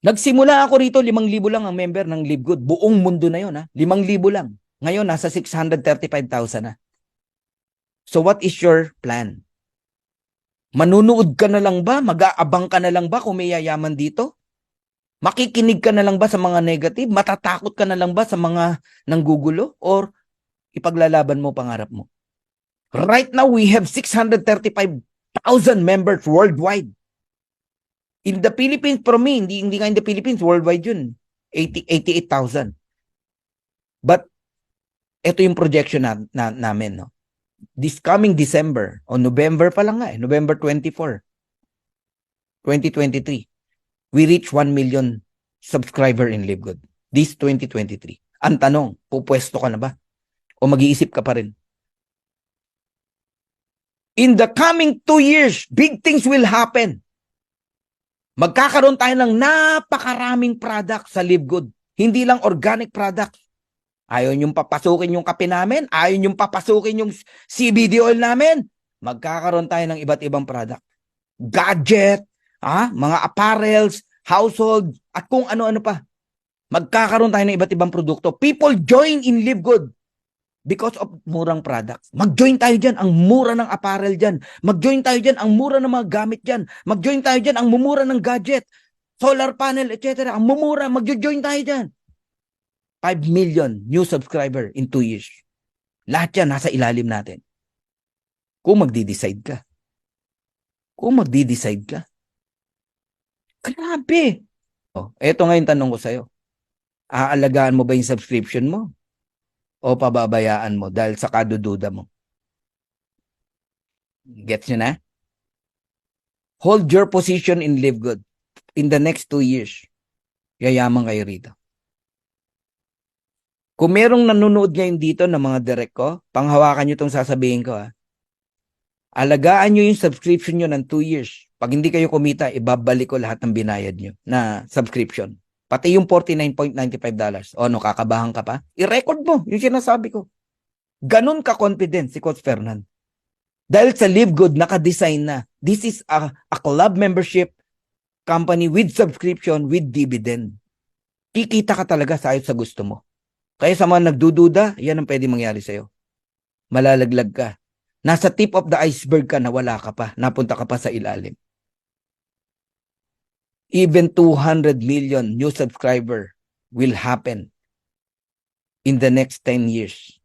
Nagsimula ako rito, 5,000 lang ang member ng Live Good. Buong mundo na yun, ha? 5,000 lang. Ngayon, nasa 635,000 na. So what is your plan? Manunood ka na lang ba? Mag-aabang ka na lang ba kung may yayaman dito? Makikinig ka na lang ba sa mga negative? Matatakot ka na lang ba sa mga nanggugulo? Or ipaglalaban mo pangarap mo? Right now, we have 635,000 members worldwide. In the Philippines, for me, hindi nga in the Philippines, worldwide yun. 88,000. But, ito yung projection namin, no? This coming December, o November pa lang nga November 24, 2023, we reach 1 million subscriber in Live Good. This 2023. Ang tanong, pupwesto ka na ba? O mag-iisip ka pa rin? In the coming 2 years, big things will happen. Magkakaroon tayo ng napakaraming product sa Live Good. Hindi lang organic products. Ayaw niyong papasukin yung kape namin, ayaw niyong papasukin yung CBD oil namin. Magkakaroon tayo ng iba't ibang product. Gadget, mga apparels, household, at kung ano-ano pa. Magkakaroon tayo ng iba't ibang produkto. People join in Live Good because of murang products. Mag-join tayo dyan, ang mura ng apparel dyan. Mag-join tayo dyan, ang mura ng mga gamit dyan. Mag-join tayo dyan, ang mumura ng gadget, solar panel, etc. Ang mumura, mag-join tayo dyan. 5 million new subscriber in 2 years. Lahat yan nasa ilalim natin. Kung magdi-decide ka. Grabe. Eto nga yung tanong ko sa'yo. Aalagaan mo ba yung subscription mo? O pababayaan mo dahil sa kadududa mo? Gets nyo na? Hold your position in Live Good. In the next 2 years, yayaman kayo rito. Kung merong nanonood ngayon dito ng mga direct ko, panghawakan nyo itong sasabihin ko. Alagaan nyo yung subscription nyo ng 2 years. Pag hindi kayo kumita, ibabalik ko lahat ng binayad nyo na subscription. Pati yung $49.95. Kakabahan ka pa? I-record mo yung sinasabi ko. Ganun ka-confident si Coach Fernan. Dahil sa Live Good, naka-design na. This is a club membership company with subscription, with dividend. Kikita ka talaga sa ayot sa gusto mo. Kaya sa mga nagdududa, yan ang pwede mangyari sa'yo. Malalaglag ka. Nasa tip of the iceberg ka na wala ka pa. Napunta ka pa sa ilalim. Even 200 million new subscriber will happen in the next 10 years.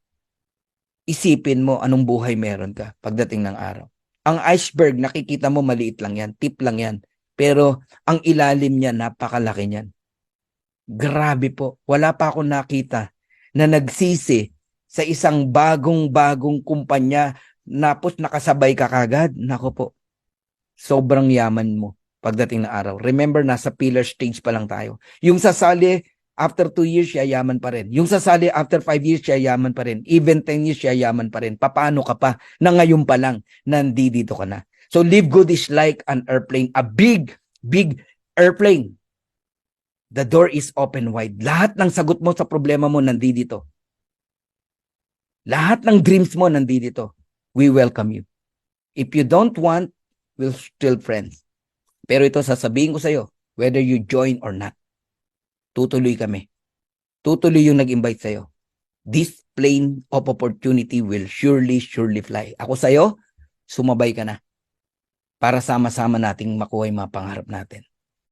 Isipin mo anong buhay meron ka pagdating ng araw. Ang iceberg, nakikita mo maliit lang yan. Tip lang yan. Pero ang ilalim niya, napakalaki niyan. Grabe po. Wala pa akong nakita na nagsisi sa isang bagong kumpanya napos nakasabay ka kagad. Nako po, sobrang yaman mo pagdating na araw. Remember, nasa pillar stage pa lang tayo. Yung sasali, after 2 years, yayaman pa rin. Yung sasali, after 5 years, yayaman pa rin. Even 10 years, yayaman pa rin. Paano ka pa na ngayon pa lang nandito ka na? So, Live Good is like an airplane. A big airplane. The door is open wide. Lahat ng sagot mo sa problema mo nandito. Lahat ng dreams mo nandito. We welcome you. If you don't want, we'll still friends. Pero ito sasabihin ko sa'yo, whether you join or not, tutuloy kami. Tutuloy yung nag-invite sa'yo. This plane of opportunity will surely fly. Ako sa'yo, sumabay ka na para sama-sama nating makuha yung mga pangarap natin.